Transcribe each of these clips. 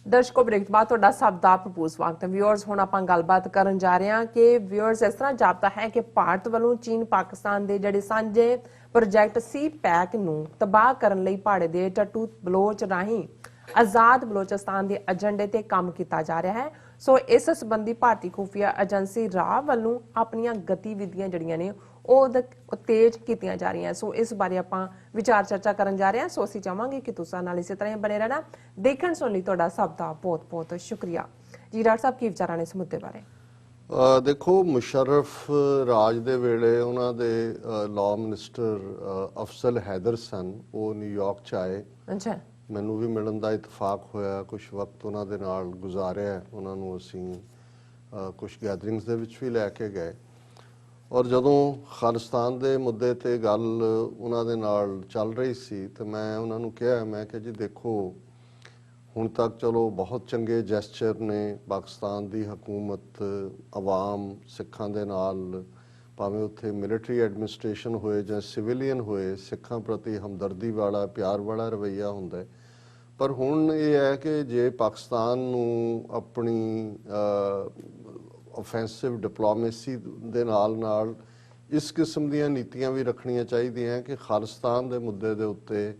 ਦਰਸ਼ਕੋ break ਤੋਂ ਬਾਅਦ ਤੁਹਾਡਾ ਸਭ ਦਾ ਭਰਪੂਰ ਸਵਾਗਤ ਹੈ। ਵਿਊਅਰਸ ਹੁਣ ਆਪਾਂ ਗੱਲਬਾਤ ਕਰਨ ਜਾ ਰਹੇ ਹਾਂ ਕਿ ਵਿਊਅਰਸ ਇਸ ਤਰ੍ਹਾਂ ਜਾਪਦਾ ਹੈ ਕਿ ਭਾਰਤ ਵੱਲੋਂ ਚੀਨ ਪਾਕਿਸਤਾਨ ਦੇ ਜਿਹੜੇ ਸਾਂਝੇ ਪ੍ਰੋਜੈਕਟ CPEC ਨੂੰ ਤਬਾਹ ਕਰਨ ਲਈ ਭਾੜੇ ਦੇ ਟੱਟੂ ਬਲੋਚ ਰਾਹੀਂ ਆਜ਼ਾਦ ਬਲੋਚਿਸਤਾਨ ਦੇ ਏਜੰਡੇ ਤੇ ਕੰਮ ਕੀਤਾ ਜਾ ਰਿਹਾ ਹੈ। ਸੋ ਇਸ ਸੰਬੰਧੀ ਭਾਰਤੀ ਖੁਫੀਆ ਏਜੰਸੀ ਰਾਹ ਵੱਲੋਂ ਆਪਣੀਆਂ ਗਤੀਵਿਧੀਆਂ ਜਿਹੜੀਆਂ ਨੇ ਉਹ ਤੇਜ਼ ਕੀਤੀਆਂ ਜਾ ਰਹੀਆਂ। ਸੋ ਇਸ ਬਾਰੇ ਆਪਾਂ ਵਿਚਾਰ ਚਰਚਾ ਕਰਨ ਜਾ ਰਹੇ ਹਾਂ। ਸੋ ਅਸੀਂ ਚਾਹਾਂਗੇ ਕਿ ਤੁਸੀਂ ਨਾਲ ਇਸੇ ਤਰ੍ਹਾਂ ਬਣੇ ਰਹਿਣਾ। ਦੇਖਣ ਸੁਣ ਲਈ ਤੁਹਾਡਾ ਸਭ ਦਾ ਬਹੁਤ ਬਹੁਤ ਸ਼ੁਕਰੀਆ ਜੀ। ਡਾਕਟਰ ਸਾਹਿਬ ਕੀ ਵਿਚਾਰਾਂ ਨੇ ਇਸ ਮੁੱਦੇ ਬਾਰੇ? ਦੇਖੋ, ਮੁਸ਼ਰਫ ਰਾਜ ਦੇ ਵੇਲੇ ਉਹਨਾਂ ਦੇ ਲਾਅ ਮਿਨਿਸਟਰ ਅਫਜ਼ਲ ਹੈਦਰ ਸਨ, ਉਹ ਨਿਊਯਾਰਕ 'ਚ ਆਏ। ਅੱਛਾ, ਮੈਨੂੰ ਵੀ ਮਿਲਣ ਦਾ ਇਤਫਾਕ ਹੋਇਆ, ਕੁਝ ਵਕਤ ਉਹਨਾਂ ਦੇ ਨਾਲ ਗੁਜ਼ਾਰਿਆ। ਉਹਨਾਂ ਨੂੰ ਅਸੀਂ ਕੁਝ ਗੈਦਰਿੰਗਸ ਦੇ ਵਿੱਚ ਵੀ ਲੈ ਕੇ ਗਏ ਔਰ ਜਦੋਂ ਖਾਲਿਸਤਾਨ ਦੇ ਮੁੱਦੇ ਤੇ ਗੱਲ ਉਹਨਾਂ ਦੇ ਨਾਲ ਚੱਲ ਰਹੀ ਸੀ ਤੇ ਮੈਂ ਉਹਨਾਂ ਨੂੰ ਕਿਹਾ, ਮੈਂ ਕਿਹਾ ਜੀ ਦੇਖੋ, ਹੁਣ ਤੱਕ ਚਲੋ ਬਹੁਤ ਚੰਗੇ ਜੈਸਚਰ ਨੇ ਪਾਕਿਸਤਾਨ ਦੀ ਹਕੂਮਤ, ਆਵਾਮ, ਸਿੱਖਾਂ ਦੇ ਨਾਲ, ਭਾਵੇਂ ਉੱਥੇ ਮਿਲਟਰੀ ਐਡਮਿਨਿਸਟ੍ਰੇਸ਼ਨ ਹੋਏ ਜਾਂ ਸਿਵਿਲੀਅਨ ਹੋਏ, ਸਿੱਖਾਂ ਪ੍ਰਤੀ ਹਮਦਰਦੀ ਵਾਲਾ, ਪਿਆਰ ਵਾਲਾ ਰਵੱਈਆ ਹੁੰਦਾ। ਪਰ ਹੁਣ ਇਹ ਹੈ ਕਿ ਜੇ ਪਾਕਿਸਤਾਨ ਨੂੰ ਆਪਣੀ ਓਫੈਂਸਿਵ ਡਿਪਲੋਮੇਸੀ ਦੇ ਨਾਲ ਇਸ ਕਿਸਮ ਦੀਆਂ ਨੀਤੀਆਂ ਵੀ ਰੱਖਣੀਆਂ ਚਾਹੀਦੀਆਂ ਕਿ ਖਾਲਿਸਤਾਨ ਦੇ ਮੁੱਦੇ ਦੇ ਉੱਤੇ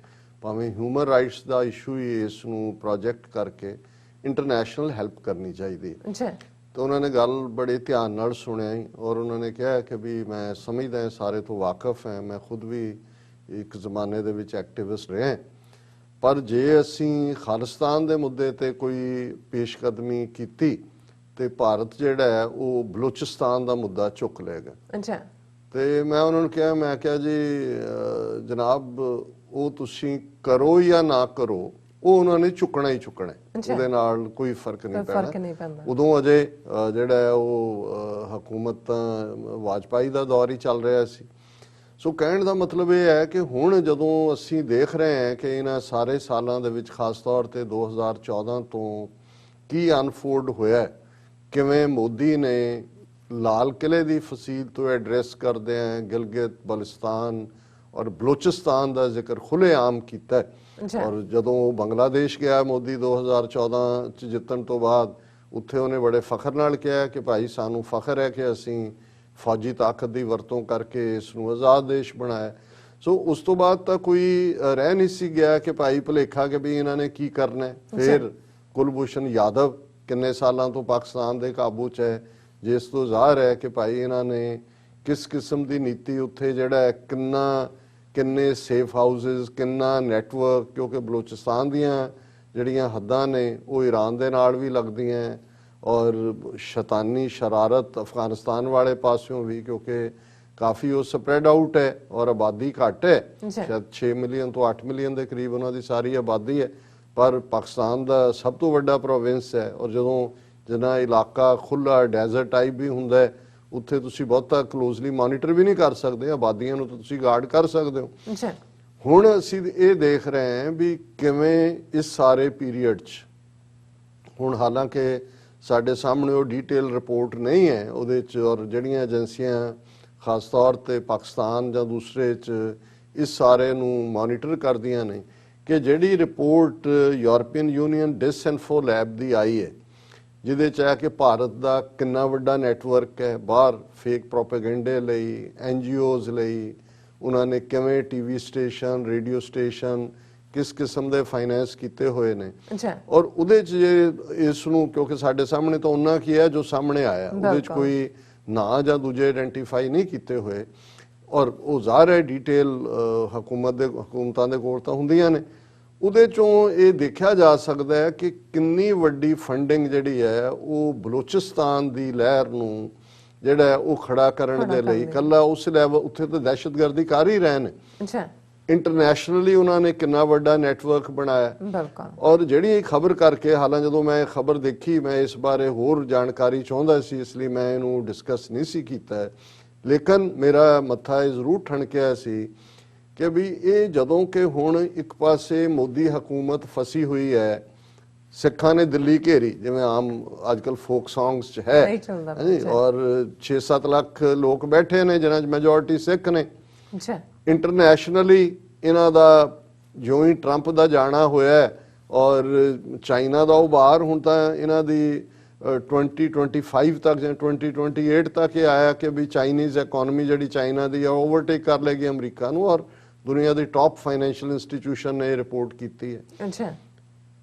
ਭਾਵੇਂ ਹਿਊਮਨ ਰਾਈਟਸ ਦਾ ਇਸ਼ੂ ਹੀ ਇਸ ਨੂੰ ਪ੍ਰੋਜੈਕਟ ਕਰਕੇ ਇੰਟਰਨੈਸ਼ਨਲ ਹੈਲਪ ਕਰਨੀ ਚਾਹੀਦੀ ਹੈ। ਤਾਂ ਉਹਨਾਂ ਨੇ ਗੱਲ ਬੜੇ ਧਿਆਨ ਨਾਲ ਸੁਣਿਆ ਔਰ ਉਹਨਾਂ ਨੇ ਕਿਹਾ ਕਿ ਵੀ ਮੈਂ ਸਮਝਦਾ ਸਾਰੇ ਤੋਂ ਵਾਕਿਫ ਹਾਂ, ਮੈਂ ਖੁਦ ਵੀ ਇੱਕ ਜ਼ਮਾਨੇ ਦੇ ਵਿੱਚ ਐਕਟਿਵਿਸਟ ਰਿਹਾ, ਪਰ ਜੇ ਅਸੀਂ ਖਾਲਿਸਤਾਨ ਦੇ ਮੁੱਦੇ ਤੇ ਕੋਈ ਪੇਸ਼ਕਦਮੀ ਕੀਤੀ ਤੇ ਭਾਰਤ ਜਿਹੜਾ ਹੈ ਉਹ ਬਲੋਚਿਸਤਾਨ ਦਾ ਮੁੱਦਾ ਚੁੱਕ ਲਏਗਾ। ਅੱਛਾ, ਤੇ ਮੈਂ ਉਹਨਾਂ ਨੂੰ ਕਿਹਾ, ਮੈਂ ਕਿਹਾ ਜੀ ਜਨਾਬ, ਉਹ ਤੁਸੀਂ ਕਰੋ ਜਾਂ ਨਾ ਕਰੋ, ਉਹ ਉਹਨਾਂ ਨੇ ਚੁੱਕਣਾ ਹੀ ਚੁੱਕਣਾ, ਉਹਦੇ ਨਾਲ ਕੋਈ ਫਰਕ ਨਹੀਂ ਪੈਣਾ। ਉਦੋਂ ਅਜੇ ਜਿਹੜਾ ਹੈ ਉਹ ਹਕੂਮਤ ਤਾਂ ਵਾਜਪਾਈ ਦਾ ਦੌਰ ਹੀ ਚੱਲ ਰਿਹਾ ਸੀ। ਸੋ ਕਹਿਣ ਦਾ ਮਤਲਬ ਇਹ ਹੈ ਕਿ ਹੁਣ ਜਦੋਂ ਅਸੀਂ ਦੇਖ ਰਹੇ ਹਾਂ ਕਿ ਇਹਨਾਂ ਸਾਰੇ ਸਾਲਾਂ ਦੇ ਵਿੱਚ, ਖਾਸ ਤੌਰ ਤੇ 2014 ਤੋਂ ਕੀ ਅਨਫੋਲਡ ਹੋਇਆ, ਕਿਵੇਂ ਮੋਦੀ ਨੇ ਲਾਲ ਕਿਲੇ ਦੀ ਫਸੀਲ ਤੋਂ ਐਡਰੈਸ ਕਰਦੇ ਆ ਗਿਲਗਿਤ ਬਲਟਿਸਤਾਨ ਔਰ ਬਲੋਚਿਸਤਾਨ ਦਾ ਜ਼ਿਕਰ ਖੁੱਲ੍ਹੇਆਮ ਕੀਤਾ। ਔਰ ਜਦੋਂ ਬੰਗਲਾਦੇਸ਼ ਗਿਆ ਮੋਦੀ 2014 ਚ ਜਿੱਤਣ ਤੋਂ ਬਾਅਦ, ਉੱਥੇ ਉਹਨੇ ਬੜੇ ਫਖਰ ਨਾਲ ਕਿਹਾ ਕਿ ਭਾਈ ਸਾਨੂੰ ਫਖਰ ਹੈ ਕਿ ਅਸੀਂ ਫੌਜੀ ਤਾਕਤ ਦੀ ਵਰਤੋਂ ਕਰਕੇ ਇਸ ਨੂੰ ਆਜ਼ਾਦ ਦੇਸ਼ ਬਣਾਇਆ। ਸੋ ਉਸ ਤੋਂ ਬਾਅਦ ਤਾਂ ਕੋਈ ਰਹਿ ਨਹੀਂ ਸੀ ਗਿਆ ਕਿ ਭਾਈ ਭੁਲੇਖਾ ਕਿ ਵੀ ਇਹਨਾਂ ਨੇ ਕੀ ਕਰਨਾ। ਫਿਰ ਕੁਲਭੂਸ਼ਣ ਯਾਦਵ ਕਿੰਨੇ ਸਾਲਾਂ ਤੋਂ ਪਾਕਿਸਤਾਨ ਦੇ ਕਾਬੂ 'ਚ ਹੈ, ਜਿਸ ਤੋਂ ਜ਼ਾਹਰ ਹੈ ਕਿ ਭਾਈ ਇਹਨਾਂ ਨੇ ਕਿਸ ਕਿਸਮ ਦੀ ਨੀਤੀ ਉੱਥੇ ਜਿਹੜਾ ਕਿੰਨੇ ਸੇਫ ਹਾਊਸਿਸ, ਕਿੰਨਾ ਨੈਟਵਰਕ, ਕਿਉਂਕਿ ਬਲੋਚਿਸਤਾਨ ਦੀਆਂ ਜਿਹੜੀਆਂ ਹੱਦਾਂ ਨੇ ਉਹ ਈਰਾਨ ਦੇ ਨਾਲ ਵੀ ਲੱਗਦੀਆਂ ਔਰ ਸ਼ੈਤਾਨੀ ਸ਼ਰਾਰਤ ਅਫਗਾਨਿਸਤਾਨ ਵਾਲੇ ਪਾਸਿਓਂ ਵੀ, ਕਿਉਂਕਿ ਕਾਫੀ ਉਹ ਸਪਰੈਡ ਆਊਟ ਹੈ ਔਰ ਆਬਾਦੀ ਘੱਟ ਹੈ, ਸ਼ਾਇਦ 6 ਮਿਲੀਅਨ ਤੋਂ 8 ਮਿਲੀਅਨ ਦੇ ਕਰੀਬ ਉਹਨਾਂ ਦੀ ਸਾਰੀ ਆਬਾਦੀ ਹੈ, ਪਰ ਪਾਕਿਸਤਾਨ ਦਾ ਸਭ ਤੋਂ ਵੱਡਾ ਪ੍ਰੋਵਿੰਸ ਹੈ। ਔਰ ਜਦੋਂ ਜਿੰਨਾ ਇਲਾਕਾ ਖੁੱਲ੍ਹਾ ਡੈਜ਼ਰਟ ਟਾਈਪ ਵੀ ਹੁੰਦਾ ਹੈ, ਉੱਥੇ ਤੁਸੀਂ ਬਹੁਤਾ ਕਲੋਜ਼ਲੀ ਮੋਨੀਟਰ ਵੀ ਨਹੀਂ ਕਰ ਸਕਦੇ, ਆਬਾਦੀਆਂ ਨੂੰ ਤਾਂ ਤੁਸੀਂ ਗਾਰਡ ਕਰ ਸਕਦੇ ਹੋ। ਹੁਣ ਅਸੀਂ ਇਹ ਦੇਖ ਰਹੇ ਹਾਂ ਵੀ ਕਿਵੇਂ ਇਸ ਸਾਰੇ ਪੀਰੀਅਡ 'ਚ, ਹੁਣ ਹਾਲਾਂਕਿ ਸਾਡੇ ਸਾਹਮਣੇ ਉਹ ਡੀਟੇਲ ਰਿਪੋਰਟ ਨਹੀਂ ਹੈ ਉਹਦੇ 'ਚ, ਔਰ ਜਿਹੜੀਆਂ ਏਜੰਸੀਆਂ ਖਾਸ ਤੌਰ ਤੇ ਪਾਕਿਸਤਾਨ ਜਾਂ ਦੂਸਰੇ 'ਚ ਇਸ ਸਾਰੇ ਨੂੰ ਮੋਨੀਟਰ ਕਰਦੀਆਂ ਨੇ, ਕਿ ਜਿਹੜੀ ਰਿਪੋਰਟ ਯੂਰਪੀਅਨ ਯੂਨੀਅਨ ਡਿਸਇਨਫੋ ਲੈਬ ਦੀ ਆਈ ਹੈ, ਜਿਹਦੇ 'ਚ ਹੈ ਕਿ ਭਾਰਤ ਦਾ ਕਿੰਨਾ ਵੱਡਾ ਨੈਟਵਰਕ ਹੈ ਬਾਹਰ ਫੇਕ ਪ੍ਰੋਪੇਗੈਂਡੇ ਲਈ, NGOs ਲਈ, ਉਹਨਾਂ ਨੇ ਕਿਵੇਂ TV ਸਟੇਸ਼ਨ, ਰੇਡੀਓ ਸਟੇਸ਼ਨ, ਕਿਸ ਕਿਸਮ ਦੇ ਫਾਈਨੈਂਸ ਕੀਤੇ ਹੋਏ ਨੇ। ਔਰ ਉਹਦੇ 'ਚ ਜੇ ਇਸ ਨੂੰ, ਕਿਉਂਕਿ ਸਾਡੇ ਸਾਹਮਣੇ ਤਾਂ ਉਹਨਾਂ ਕੀ ਹੈ ਜੋ ਸਾਹਮਣੇ ਆਇਆ, ਉਹਦੇ 'ਚ ਕੋਈ ਨਾਂ ਜਾਂ ਦੂਜੇ ਆਇਡੈਂਟੀਫਾਈ ਨਹੀਂ ਕੀਤੇ ਹੋਏ, ਔਰ ਉਹ ਜ਼ਾਹਰ ਹੈ ਡੀਟੇਲ ਹਕੂਮਤਾਂ ਦੇ ਕੋਲ ਤਾਂ ਹੁੰਦੀਆਂ ਨੇ। ਉਹਦੇ 'ਚੋਂ ਇਹ ਦੇਖਿਆ ਜਾ ਸਕਦਾ ਹੈ ਕਿ ਕਿੰਨੀ ਵੱਡੀ ਫੰਡਿੰਗ ਜਿਹੜੀ ਹੈ ਉਹ ਬਲੋਚਿਸਤਾਨ ਦੀ ਲਹਿਰ ਨੂੰ ਜਿਹੜਾ ਉਹ ਖੜਾ ਕਰਨ ਦੇ ਲਈ, ਇਕੱਲਾ ਉਸ ਲੈਵਲ ਉੱਥੇ ਤਾਂ ਦਹਿਸ਼ਤਗਰਦੀ ਕਰ ਹੀ ਰਹੇ ਨੇ, ਇੰਟਰਨੈਸ਼ਨਲੀ ਉਹਨਾਂ ਨੇ ਕਿੰਨਾ ਵੱਡਾ ਨੈਟਵਰਕ ਬਣਾਇਆ। ਔਰ ਜਿਹੜੀ ਖਬਰ ਕਰਕੇ, ਹਾਲਾਂ ਜਦੋਂ ਮੈਂ ਖਬਰ ਦੇਖੀ, ਮੈਂ ਇਸ ਬਾਰੇ ਹੋਰ ਜਾਣਕਾਰੀ ਚਾਹੁੰਦਾ ਸੀ, ਇਸ ਲਈ ਮੈਂ ਇਹਨੂੰ ਡਿਸਕਸ ਨਹੀਂ ਸੀ ਕੀਤਾ, ਲੇਕਿਨ ਮੇਰਾ ਮੱਥਾ ਇਹ ਜ਼ਰੂਰ ਠਣਕਿਆ ਸੀ ਕਿ ਵੀ ਇਹ ਜਦੋਂ ਕਿ ਹੁਣ ਇੱਕ ਪਾਸੇ ਮੋਦੀ ਹਕੂਮਤ ਫਸੀ ਹੋਈ ਹੈ, ਸਿੱਖਾਂ ਨੇ ਦਿੱਲੀ ਘੇਰੀ, ਜਿਵੇਂ ਆਮ ਅੱਜ ਕੱਲ੍ਹ ਫੋਕ ਸੌਂਗਸ 'ਚ ਹੈ, ਔਰ 6-7 ਲੱਖ ਲੋਕ ਬੈਠੇ ਨੇ ਜਿਨ੍ਹਾਂ 'ਚ ਮੈਜੋਰਿਟੀ ਸਿੱਖ ਨੇ। ਇੰਟਰਨੈਸ਼ਨਲੀ ਇਹਨਾਂ ਦਾ ਜਿਉਂ ਹੀ ਟਰੰਪ ਦਾ ਜਾਣਾ ਹੋਇਆ ਔਰ ਚਾਈਨਾ ਦਾ ਉਹ ਬਾਹਰ ਹੁਣ ਤਾਂ ਇਹਨਾਂ ਦੀ 2025 ਤੱਕ ਜਾਂ 2028 ਤੱਕ ਇਹ ਆਇਆ ਕਿ ਵੀ ਚਾਈਨੀਜ਼ ਇਕਨੋਮੀ ਜਿਹੜੀ ਚਾਈਨਾ ਦੀ ਆ ਓਵਰਟੇਕ ਕਰ ਲੇਗੀ ਅਮਰੀਕਾ ਨੂੰ, ਔਰ ਦੁਨੀਆ ਦੀ ਟੌਪ ਫਾਈਨੈਂਸ਼ੀਅਲ ਇੰਸਟੀਟਿਊਸ਼ਨ ਨੇ ਇਹ ਰਿਪੋਰਟ ਕੀਤੀ ਹੈ। ਅੱਛਾ,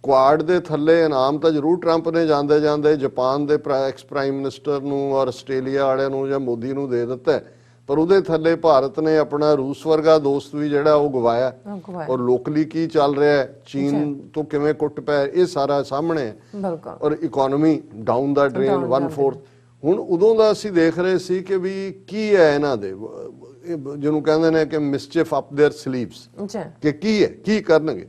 ਕੁਆਡ ਦੇ ਥੱਲੇ ਇਨਾਮ ਤਾਂ ਜ਼ਰੂਰ ਟਰੰਪ ਨੇ ਜਾਂਦੇ ਜਾਂਦੇ ਜਾਪਾਨ ਦੇ ਐਕਸ ਪ੍ਰਾਈਮ ਮਿਨਿਸਟਰ ਨੂੰ ਔਰ ਆਸਟ੍ਰੇਲੀਆ ਵਾਲਿਆਂ ਨੂੰ ਜਾਂ ਮੋਦੀ ਨੂੰ ਦੇ ਦਿੱਤਾ, ਪਰ ਉਹਦੇ ਥੱਲੇ ਭਾਰਤ ਨੇ ਆਪਣਾ ਰੂਸ ਵਰਗਾ ਦੋਸਤ ਵੀ ਜਿਹੜਾ ਉਹ ਗਵਾਇਆ। ਔਰ ਲੋਕਲੀ ਕੀ ਚੱਲ ਰਿਹਾ ਹੈ, ਚੀਨ ਤੋਂ ਕਿਵੇਂ ਕੁੱਟ ਪੈ, ਇਹ ਸਾਰਾ ਸਾਹਮਣੇ ਹੈ। ਔਰ ਇਕਨੋਮੀ ਡਾਊਨ ਦਾ ਡਰੇਨ 1/4। ਹੁਣ ਉਦੋਂ ਦਾ ਅਸੀਂ ਦੇਖ ਰਹੇ ਸੀ ਕਿ ਵੀ ਕੀ ਹੈ ਇਹਨਾਂ ਦੇ, ਜਿਹਨੂੰ ਕਹਿੰਦੇ ਨੇ ਕਿ ਮਿਸਚੀਫ ਅਪ देयर ਸਲੀਵਸ, ਕਿ ਕੀ ਹੈ, ਕੀ ਕਰਨਗੇ।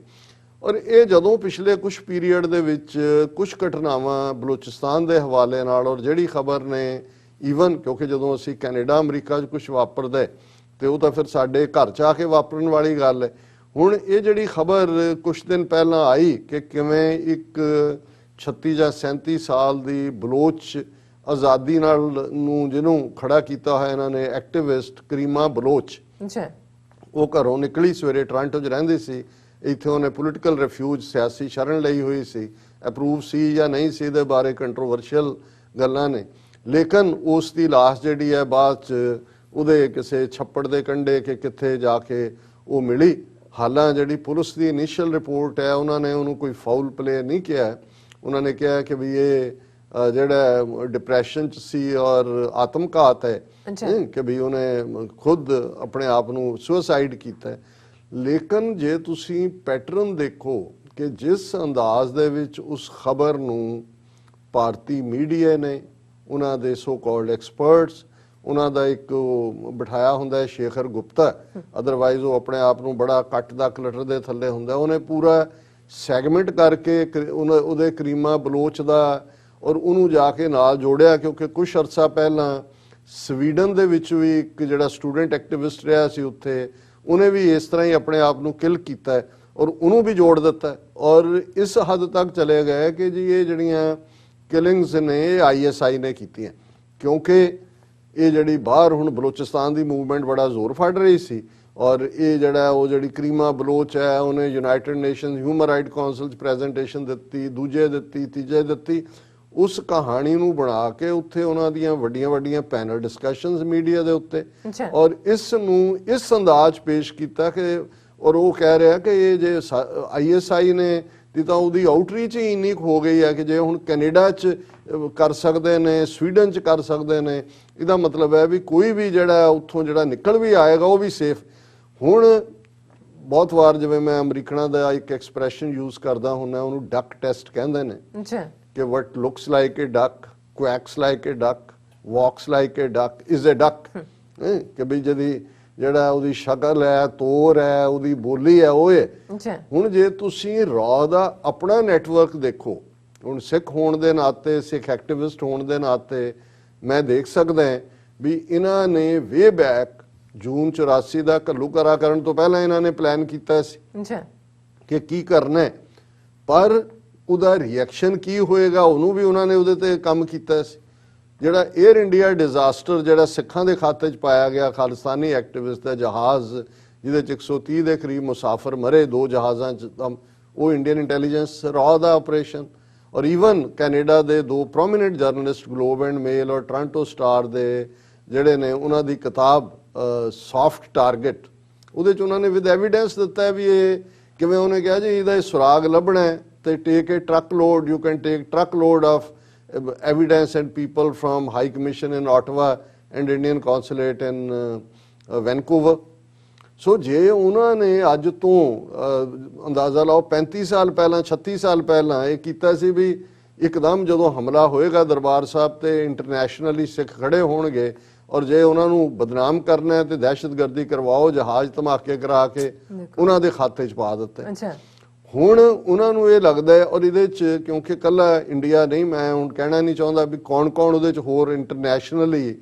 ਔਰ ਇਹ ਜਦੋਂ ਪਿਛਲੇ ਕੁਝ ਪੀਰੀਅਡ ਦੇ ਵਿੱਚ ਕੁਝ ਘਟਨਾਵਾਂ ਬਲੋਚਿਸਤਾਨ ਦੇ ਹਵਾਲੇ ਨਾਲ, ਔਰ ਜਿਹੜੀ ਖਬਰ ਨੇ ਈਵਨ ਕਿਉਂਕਿ ਜਦੋਂ ਅਸੀਂ ਕੈਨੇਡਾ ਅਮਰੀਕਾ 'ਚ ਕੁਝ ਵਾਪਰਦਾ ਤੇ ਉਹ ਤਾਂ ਫਿਰ ਸਾਡੇ ਘਰ 'ਚ ਆ ਕੇ ਵਾਪਰਨ ਵਾਲੀ ਗੱਲ ਹੈ। ਹੁਣ ਇਹ ਜਿਹੜੀ ਖਬਰ ਕੁਝ ਦਿਨ ਪਹਿਲਾਂ ਆਈ ਕਿ ਕਿਵੇਂ ਇੱਕ 36 ਜਾਂ 37 ਸਾਲ ਦੀ ਬਲੋਚ ਆਜ਼ਾਦੀ ਨਾਲ ਨੂੰ ਜਿਹਨੂੰ ਖੜਾ ਕੀਤਾ ਹੋਇਆ ਇਹਨਾਂ ਨੇ ਐਕਟਿਵਿਸਟ ਕਰੀਮਾ ਬਲੋਚ, ਉਹ ਘਰੋਂ ਨਿਕਲੀ ਸਵੇਰੇ, ਟੋਰਾਂਟੋ 'ਚ ਰਹਿੰਦੀ ਸੀ, ਇੱਥੇ ਉਹਨੇ ਪੋਲੀਟੀਕਲ ਰਿਫਿਊਜ ਸਿਆਸੀ ਸ਼ਰਨ ਲਈ ਹੋਈ ਸੀ, ਅਪਰੂਵ ਸੀ ਜਾਂ ਨਹੀਂ ਸੀ ਇਹਦੇ ਬਾਰੇ ਕੰਟਰੋਵਰਸ਼ੀਅਲ ਗੱਲਾਂ ਨੇ, ਲੇਕਿਨ ਉਸ ਦੀ ਲਾਸ਼ ਜਿਹੜੀ ਹੈ ਬਾਅਦ 'ਚ ਉਹਦੇ ਕਿਸੇ ਛੱਪੜ ਦੇ ਕੰਢੇ ਕਿ ਕਿੱਥੇ ਜਾ ਕੇ ਉਹ ਮਿਲੀ। ਹਾਲਾਂ ਜਿਹੜੀ ਪੁਲਿਸ ਦੀ ਇਨੀਸ਼ੀਅਲ ਰਿਪੋਰਟ ਹੈ ਉਹਨਾਂ ਨੇ ਉਹਨੂੰ ਕੋਈ ਫਾਊਲ ਪਲੇ ਨਹੀਂ ਕਿਹਾ, ਉਹਨਾਂ ਨੇ ਕਿਹਾ ਕਿ ਵੀ ਇਹ ਜਿਹੜਾ ਡਿਪਰੈਸ਼ਨ 'ਚ ਸੀ ਔਰ ਆਤਮਘਾਤ ਹੈ, ਕਿ ਵੀ ਉਹਨੇ ਖੁਦ ਆਪਣੇ ਆਪ ਨੂੰ ਸੁਸਾਈਡ ਕੀਤਾ। ਲੇਕਿਨ ਜੇ ਤੁਸੀਂ ਪੈਟਰਨ ਦੇਖੋ ਕਿ ਜਿਸ ਅੰਦਾਜ਼ ਦੇ ਵਿੱਚ ਉਸ ਖਬਰ ਨੂੰ ਭਾਰਤੀ ਮੀਡੀਆ ਨੇ, ਉਹਨਾਂ ਦੇ ਸੋ ਕਾਲਡ ਐਕਸਪਰਟਸ, ਉਹਨਾਂ ਦਾ ਇੱਕ ਬਿਠਾਇਆ ਹੁੰਦਾ ਹੈ ਸ਼ੇਖਰ ਗੁਪਤਾ, ਅਦਰਵਾਈਜ਼ ਉਹ ਆਪਣੇ ਆਪ ਨੂੰ ਬੜਾ ਕੱਟ ਦਾ ਕਲਟਰ ਦੇ ਥੱਲੇ ਹੁੰਦਾ, ਉਹਨੇ ਪੂਰਾ ਸੈਗਮੈਂਟ ਕਰਕੇ ਉਹਦੇ ਕਰੀਮਾ ਬਲੋਚ ਦਾ ਔਰ ਉਹਨੂੰ ਜਾ ਕੇ ਨਾਲ ਜੋੜਿਆ, ਕਿਉਂਕਿ ਕੁਝ ਅਰਸਾ ਪਹਿਲਾਂ ਸਵੀਡਨ ਦੇ ਵਿੱਚ ਵੀ ਇੱਕ ਜਿਹੜਾ ਸਟੂਡੈਂਟ ਐਕਟਿਵਿਸਟ ਰਿਹਾ ਸੀ ਉੱਥੇ, ਉਹਨੇ ਵੀ ਇਸ ਤਰ੍ਹਾਂ ਹੀ ਆਪਣੇ ਆਪ ਨੂੰ ਕਿਲ ਕੀਤਾ ਔਰ ਉਹਨੂੰ ਵੀ ਜੋੜ ਦਿੱਤਾ। ਔਰ ਇਸ ਹੱਦ ਤੱਕ ਚਲੇ ਗਏ ਕਿ ਜੀ ਇਹ ਜਿਹੜੀਆਂ ਕਿਲਿੰਗਸ ਨੇ ਇਹ ISI ਨੇ ਕੀਤੀਆਂ, ਕਿਉਂਕਿ ਇਹ ਜਿਹੜੀ ਬਾਹਰ ਹੁਣ ਬਲੋਚਿਸਤਾਨ ਦੀ ਮੂਵਮੈਂਟ ਬੜਾ ਜ਼ੋਰ ਫੜ ਰਹੀ ਸੀ, ਔਰ ਇਹ ਜਿਹੜਾ ਉਹ ਜਿਹੜੀ ਕਰੀਮਾ ਬਲੋਚ ਹੈ ਉਹਨੇ United nations human right council 'ਚ ਪ੍ਰੈਜੈਂਟੇਸ਼ਨ ਦਿੱਤੀ, ਦੂਜੇ ਦਿੱਤੀ, ਤੀਜੇ ਦਿੱਤੀ, ਉਸ ਕਹਾਣੀ ਨੂੰ ਬਣਾ ਕੇ ਉੱਥੇ ਉਹਨਾਂ ਦੀਆਂ ਵੱਡੀਆਂ ਵੱਡੀਆਂ ਪੈਨਲ ਡਿਸਕਸ਼ਨਸ ਮੀਡੀਆ ਦੇ ਉੱਤੇ, ਔਰ ਇਸ ਨੂੰ ਇਸ ਅੰਦਾਜ਼ ਪੇਸ਼ ਕੀਤਾ ਕਿ, ਔਰ ਉਹ ਕਹਿ ਰਿਹਾ ਕਿ ਇਹ ਜੇ ISI ਨੇ ਦੀ ਤਾਂ ਉਹਦੀ ਆਊਟਰੀਚ ਹੀ ਇੰਨੀ ਹੋ ਗਈ ਹੈ ਕਿ ਜੇ ਹੁਣ ਕੈਨੇਡਾ 'ਚ ਕਰ ਸਕਦੇ ਨੇ, ਸਵੀਡਨ 'ਚ ਕਰ ਸਕਦੇ ਨੇ, ਇਹਦਾ ਮਤਲਬ ਹੈ ਵੀ ਕੋਈ ਵੀ ਜਿਹੜਾ ਉੱਥੋਂ ਜਿਹੜਾ ਨਿਕਲ ਵੀ ਆਏਗਾ ਉਹ ਵੀ ਸੇਫ। ਹੁਣ ਬਹੁਤ ਵਾਰ ਜਿਵੇਂ ਮੈਂ ਅਮਰੀਕਨਾਂ ਦਾ ਇੱਕ ਐਕਸਪ੍ਰੈਸ਼ਨ ਯੂਜ਼ ਕਰਦਾ ਹੁੰਦਾ, ਉਹਨੂੰ ਡਕ ਟੈਸਟ ਕਹਿੰਦੇ ਨੇ, ਕਿ what looks like a duck, quacks like a duck, walks like a duck is a duck, ਕਿ ਵੀ ਜਿਹੜਾ ਉਹਦੀ ਸ਼ਕਲ ਹੈ, ਤੋਰ ਹੈ, ਉਹਦੀ ਬੋਲੀ ਹੈ, ਉਹ ਹੈ। ਹੁਣ ਜੇ ਤੁਸੀਂ ਰॉ ਦਾ ਆਪਣਾ ਨੈਟਵਰਕ ਦੇਖੋ, ਹੁਣ ਸਿੱਖ ਹੋਣ ਦੇ ਨਾਤੇ, ਸਿੱਖ ਐਕਟਿਵਿਸਟ ਹੋਣ ਦੇ ਨਾਤੇ ਮੈਂ ਦੇਖ ਸਕਦਾ ਵੀ ਇਹਨਾਂ ਨੇ ਵੇ ਬੈਕ ਜੂਨ 84 ਦਾ ਘੱਲੂਘਾਰਾ ਕਰਨ ਤੋਂ ਪਹਿਲਾਂ ਇਹਨਾਂ ਨੇ ਪਲਾਨ ਕੀਤਾ ਸੀ ਕਿ ਕੀ ਕਰਨਾ ਹੈ, ਪਰ ਉਹਦਾ ਰਿਐਕਸ਼ਨ ਕੀ ਹੋਏਗਾ ਉਹਨੂੰ ਵੀ ਉਹਨਾਂ ਨੇ ਉਹਦੇ ਤੇ ਕੰਮ ਕੀਤਾ ਸੀ। ਜਿਹੜਾ 에ਅਰ ਇੰਡੀਆ ਡਿਜ਼ਾਸਟਰ ਜਿਹੜਾ ਸਿੱਖਾਂ ਦੇ ਖਾਤੇ 'ਚ ਪਾਇਆ ਗਿਆ, ਖਾਲਿਸਤਾਨੀ ਐਕਟਿਵਿਸਟ ਦਾ ਜਹਾਜ਼ ਜਿਹਦੇ 'ਚ 130 ਦੇ ਕਰੀਬ ਮੁਸਾਫਰ ਮਰੇ 2 ਜਹਾਜ਼ਾਂ 'ਚ, ਉਹ ਇੰਡੀਅਨ ਇੰਟੈਲੀਜੈਂਸ ਰॉ ਦਾ ਆਪਰੇਸ਼ਨ, ਔਰ ਈਵਨ ਕੈਨੇਡਾ ਦੇ 2 ਪ੍ਰੋਮੀਨੈਂਟ ਜਰਨਲਿਸਟ ਗਲੋਬ ਐਂਡ ਮੇਲ ਔਰ ਟੋਰਾਂਟੋ ਸਟਾਰ ਦੇ ਜਿਹੜੇ ਨੇ, ਉਹਨਾਂ ਦੀ ਕਿਤਾਬ ਸੌਫਟ ਟਾਰਗੇਟ, ਉਹਦੇ 'ਚ ਉਹਨਾਂ ਨੇ ਵਿਦ ਐਵੀਡੈਂਸ ਦਿੱਤਾ ਵੀ ਇਹ ਕਿਵੇਂ, ਉਹਨੇ ਕਿਹਾ ਜੀ ਇਹਦਾ ਸੁਰਾਗ ਲੱਭਣਾ ਹੈ ਤੇ take a truck load, you can take truck load of evidence and people from High Commission in Ottawa and Indian Consulate in Vancouver. ਸੋ ਜੇ ਉਹਨਾਂ ਨੇ ਅੱਜ ਤੋਂ ਅੰਦਾਜ਼ਾ ਲਾਓ 35 ਸਾਲ ਪਹਿਲਾਂ, 36 ਸਾਲ ਪਹਿਲਾਂ ਇਹ ਕੀਤਾ ਸੀ ਵੀ ਇੱਕਦਮ ਜਦੋਂ ਹਮਲਾ ਹੋਏਗਾ ਦਰਬਾਰ ਸਾਹਿਬ ਤੇ ਇੰਟਰਨੈਸ਼ਨਲੀ ਸਿੱਖ ਖੜੇ ਹੋਣਗੇ, ਔਰ ਜੇ ਉਹਨਾਂ ਨੂੰ ਬਦਨਾਮ ਕਰਨਾ ਹੈ ਤੇ ਦਹਿਸ਼ਤਗਰਦੀ ਕਰਵਾਓ, ਜਹਾਜ਼ ਧਮਾਕੇ ਕਰਾ ਕੇ ਉਹਨਾਂ ਦੇ ਖਾਤੇ 'ਚ ਪਾ ਦਿੱਤਾ। ਹੁਣ ਉਹਨਾਂ ਨੂੰ ਇਹ ਲੱਗਦਾ ਹੈ, ਔਰ ਇਹਦੇ 'ਚ ਕਿਉਂਕਿ ਕੱਲਾ ਇੰਡੀਆ ਨਹੀਂ, ਮੈਂ ਹੁਣ ਕਹਿਣਾ ਨਹੀਂ ਚਾਹੁੰਦਾ ਵੀ ਕੌਣ ਕੌਣ ਉਹਦੇ 'ਚ ਹੋਰ ਇੰਟਰਨੈਸ਼ਨਲੀ,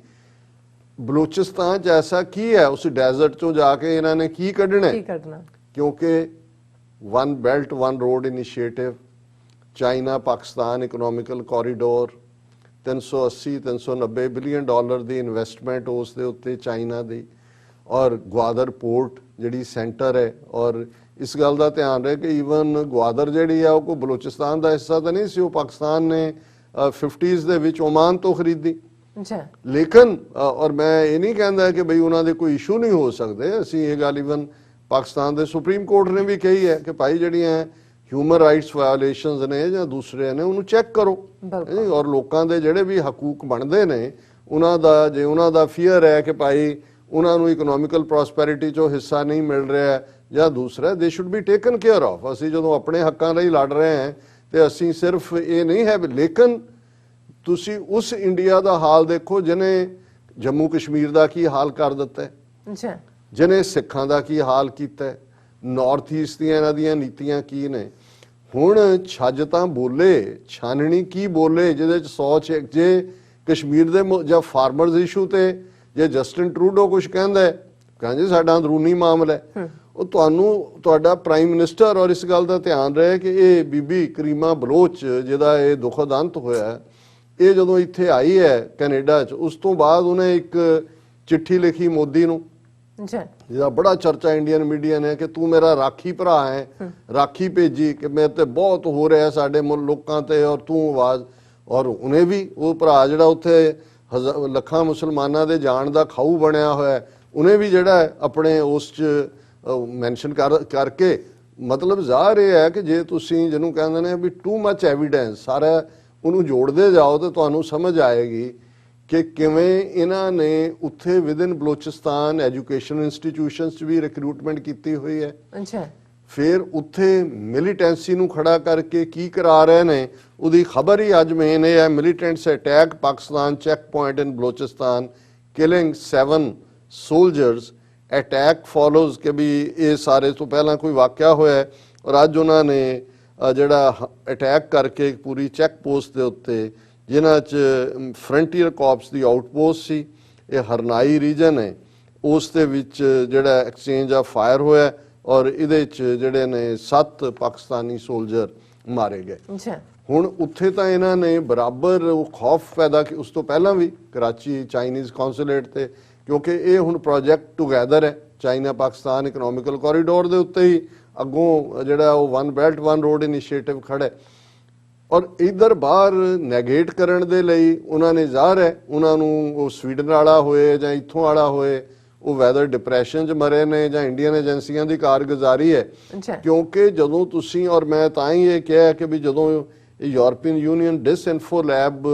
ਬਲੋਚਿਸਤਾਨ 'ਚ ਐਸਾ ਕੀ ਹੈ ਉਸ ਡੈਜ਼ਰਟ 'ਚੋਂ ਜਾ ਕੇ ਇਹਨਾਂ ਨੇ ਕੀ ਕੱਢਣਾ, ਕਿਉਂਕਿ one belt one road initiative, China Pakistan economical corridor, 380-390 billion dollar ਦੀ ਇਨਵੈਸਟਮੈਂਟ ਉਸ ਦੇ ਉੱਤੇ ਚਾਈਨਾ ਦੀ, ਔਰ ਗਵਾਦਰ ਪੋਰਟ ਜਿਹੜੀ ਸੈਂਟਰ ਹੈ। ਔਰ ਇਸ ਗੱਲ ਦਾ ਧਿਆਨ ਰਹੇ ਕਿ ਈਵਨ ਗਵਾਦਰ ਜਿਹੜੀ ਆ ਉਹ ਕੋਈ ਬਲੋਚਿਸਤਾਨ ਦਾ ਹਿੱਸਾ ਤਾਂ ਨਹੀਂ ਸੀ, ਉਹ ਪਾਕਿਸਤਾਨ ਨੇ 50s ਦੇ ਵਿੱਚ ਓਮਾਨ ਤੋਂ ਖਰੀਦੀ। ਲੇਕਿਨ ਔਰ ਮੈਂ ਇਹ ਨਹੀਂ ਕਹਿੰਦਾ ਕਿ ਬਈ ਉਹਨਾਂ ਦੇ ਕੋਈ ਇਸ਼ੂ ਨਹੀਂ ਹੋ ਸਕਦੇ, ਅਸੀਂ ਇਹ ਗੱਲ ਈਵਨ ਪਾਕਿਸਤਾਨ ਦੇ ਸੁਪਰੀਮ ਕੋਰਟ ਨੇ ਵੀ ਕਹੀ ਹੈ ਕਿ ਭਾਈ ਜਿਹੜੀਆਂ ਹਿਊਮਨ ਰਾਈਟਸ ਵਾਇਓਲੇਸ਼ਨਸ ਨੇ ਜਾਂ ਦੂਸਰੇ ਨੇ ਉਹਨੂੰ ਚੈੱਕ ਕਰੋ। ਔਰ ਲੋਕਾਂ ਦੇ ਜਿਹੜੇ ਵੀ ਹਕੂਕ ਬਣਦੇ ਨੇ ਉਹਨਾਂ ਦਾ, ਜੇ ਉਹਨਾਂ ਦਾ ਫੀਅਰ ਹੈ ਕਿ ਭਾਈ ਉਹਨਾਂ ਨੂੰ ਇਕਨੋਮਿਕਲ ਪ੍ਰੋਸਪੈਰਿਟੀ ਚੋਂ ਹਿੱਸਾ ਨਹੀਂ ਮਿਲ ਰਿਹਾ ਜਾਂ ਦੂਸਰਾ, ਦੇ should be taken care of. ਅਸੀਂ ਜਦੋਂ ਆਪਣੇ ਹੱਕਾਂ ਲਈ ਲੜ ਰਹੇ ਹਾਂ ਤੇ ਅਸੀਂ ਸਿਰਫ ਇਹ ਨਹੀਂ ਹੈ, ਲੇਕਿਨ ਤੁਸੀਂ ਉਸ ਇੰਡੀਆ ਦਾ ਹਾਲ ਦੇਖੋ ਜਿਹਨੇ ਜੰਮੂ ਕਸ਼ਮੀਰ ਦਾ ਕੀ ਹਾਲ ਕਰ ਦਿੱਤਾ ਹੈ, ਜਿਹਨੇ ਸਿੱਖਾਂ ਦਾ ਕੀ ਹਾਲ ਕੀਤਾ ਹੈ, ਨਾਰਥ ਈਸਟ ਦੀਆਂ ਇਹਨਾਂ ਦੀਆਂ ਨੀਤੀਆਂ ਕੀ ਨੇ। ਹੁਣ ਛੱਜ ਤਾਂ ਬੋਲੇ, ਛਾਨਣੀ ਕੀ ਬੋਲੇ, ਜਿਹਦੇ ਚ 100 ਜੇ ਕਸ਼ਮੀਰ ਦੇ ਜਾਂ ਫਾਰਮਰਸ ਇਸ਼ੂ ਤੇ ਜੇ ਜਸਟਿਨ ਟਰੂਡੋ ਕੁਝ ਕਹਿੰਦਾ, ਕਹਿੰਦੇ ਸਾਡਾ ਅੰਦਰੂਨੀ ਮਾਮਲਾ ਹੈ, ਉਹ ਤੁਹਾਨੂੰ ਤੁਹਾਡਾ ਪ੍ਰਾਈਮ ਮਿਨਿਸਟਰ, ਔਰ ਇਸ ਗੱਲ ਦਾ ਧਿਆਨ ਰਹੇ ਕਿ ਇਹ ਬੀਬੀ ਕਰੀਮਾ ਬਲੋਚ ਜਿਹਦਾ ਇਹ ਦੁਖਦ ਅੰਤ ਹੋਇਆ, ਇਹ ਜਦੋਂ ਇੱਥੇ ਆਈ ਹੈ ਕੈਨੇਡਾ 'ਚ, ਉਸ ਤੋਂ ਬਾਅਦ ਉਹਨੇ ਇੱਕ ਚਿੱਠੀ ਲਿਖੀ ਮੋਦੀ ਨੂੰ, ਜਿਹਦਾ ਬੜਾ ਚਰਚਾ ਇੰਡੀਅਨ ਮੀਡੀਆ ਨੇ ਕਿ ਤੂੰ ਮੇਰਾ ਰਾਖੀ ਭਰਾ ਹੈ, ਰਾਖੀ ਭੇਜੀ ਕਿ ਮੇਰੇ ਤੇ ਬਹੁਤ ਹੋ ਰਿਹਾ ਸਾਡੇ ਲੋਕਾਂ ਤੇ, ਔਰ ਤੂੰ ਆਵਾਜ਼। ਔਰ ਉਹਨੇ ਵੀ, ਉਹ ਭਰਾ ਜਿਹੜਾ ਉੱਥੇ ਲੱਖਾਂ ਮੁਸਲਮਾਨਾਂ ਦੇ ਜਾਣ ਦਾ ਖਾਊ ਬਣਿਆ ਹੋਇਆ, ਉਹਨੇ ਵੀ ਜਿਹੜਾ ਆਪਣੇ ਉਸ 'ਚ ਮੈਂਸ਼ਨ ਕਰਕੇ, ਮਤਲਬ ਜ਼ਾਹਰ ਇਹ ਹੈ ਕਿ ਜੇ ਤੁਸੀਂ ਜਿਹਨੂੰ ਕਹਿੰਦੇ ਨੇ ਵੀ ਟੂ ਮੱਚ ਐਵੀਡੈਂਸ, ਸਾਰਾ ਉਹਨੂੰ ਜੋੜਦੇ ਜਾਓ ਤਾਂ ਤੁਹਾਨੂੰ ਸਮਝ ਆਏਗੀ ਕਿ ਕਿਵੇਂ ਇਹਨਾਂ ਨੇ ਉੱਥੇ ਵਿਦਿਨ ਬਲੋਚਿਸਤਾਨ ਐਜੂਕੇਸ਼ਨ ਇੰਸਟੀਟਿਊਸ਼ਨਸ 'ਚ ਵੀ ਰਿਕਰੂਟਮੈਂਟ ਕੀਤੀ ਹੋਈ ਹੈ। ਫਿਰ ਉੱਥੇ ਮਿਲੀਟੈਂਸੀ ਨੂੰ ਖੜਾ ਕਰਕੇ ਕੀ ਕਰਾ ਰਹੇ ਨੇ, ਉਹਦੀ ਖਬਰ ਹੀ ਅੱਜ ਮੇਨ ਇਹ ਹੈ, ਮਿਲੀਟੈਂਟਸ ਅਟੈਕ ਪਾਕਿਸਤਾਨ ਚੈੱਕ ਪੁਆਇੰਟ ਇਨ ਬਲੋਚਿਸਤਾਨ ਕਿਲਿੰਗ 7 ਸੋਲਜਰਸ। ਅਟੈਕ ਫੋਲੋਜ਼ ਕਿ ਵੀ ਇਹ ਸਾਰੇ ਤੋਂ ਪਹਿਲਾਂ ਕੋਈ ਵਾਕਿਆ ਹੋਇਆ ਔਰ ਅੱਜ ਉਹਨਾਂ ਨੇ ਜਿਹੜਾ ਅਟੈਕ ਕਰਕੇ ਪੂਰੀ ਚੈੱਕ ਪੋਸਟ ਦੇ ਉੱਤੇ, ਜਿਨ੍ਹਾਂ 'ਚ ਫਰੰਟੀਅਰ ਕਾਰਪਸ ਦੀ ਆਊਟਪੋਸਟ ਸੀ, ਇਹ ਹਰਨਾਈ ਰੀਜਨ ਹੈ, ਉਸ ਦੇ ਵਿੱਚ ਜਿਹੜਾ ਐਕਸਚੇਂਜ ਆ ਫਾਇਰ ਹੋਇਆ ਔਰ ਇਹਦੇ 'ਚ ਜਿਹੜੇ ਨੇ 7 ਪਾਕਿਸਤਾਨੀ ਸੋਲਜਰ ਮਾਰੇ ਗਏ। ਹੁਣ ਉੱਥੇ ਤਾਂ ਇਹਨਾਂ ਨੇ ਬਰਾਬਰ ਉਹ ਖੌਫ ਪੈਦਾ ਕਿ ਉਸ ਤੋਂ ਪਹਿਲਾਂ ਵੀ ਕਰਾਚੀ ਚਾਈਨੀਜ਼ ਕੌਂਸੂਲੇਟ ਤੇ, ਕਿਉਂਕਿ ਇਹ ਹੁਣ ਪ੍ਰੋਜੈਕਟ ਟੂਗੈਦਰ ਹੈ ਚਾਈਨਾ ਪਾਕਿਸਤਾਨ ਇਕਨੋਮਿਕਲ ਕੋਰੀਡੋਰ ਦੇ ਉੱਤੇ ਹੀ ਅੱਗੋਂ ਜਿਹੜਾ ਉਹ one belt one road initiative ਖੜਾ ਹੈ। ਔਰ ਇਧਰ ਬਾਹਰ ਨੈਗੇਟ ਕਰਨ ਦੇ ਲਈ ਉਹਨਾਂ ਨੇ ਜ਼ਾਹਰ ਹੈ, ਉਹਨਾਂ ਨੂੰ ਉਹ ਸਵੀਡਨ ਵਾਲਾ ਹੋਏ ਜਾਂ ਇੱਥੋਂ ਵਾਲਾ ਹੋਏ, ਉਹ ਵੈਦਰ ਡਿਪਰੈਸ਼ਨ 'ਚ ਮਰੇ ਨੇ ਜਾਂ ਇੰਡੀਅਨ ਏਜੰਸੀਆਂ ਦੀ ਕਾਰਗੁਜ਼ਾਰੀ ਹੈ। ਕਿਉਂਕਿ ਜਦੋਂ ਤੁਸੀਂ, ਔਰ ਮੈਂ ਤਾਂ ਹੀ ਇਹ ਕਿਹਾ ਕਿ ਵੀ ਜਦੋਂ ਯੂਰਪੀਅਨ ਯੂਨੀਅਨ ਡਿਸਇਨਫੋ ਲੈਬ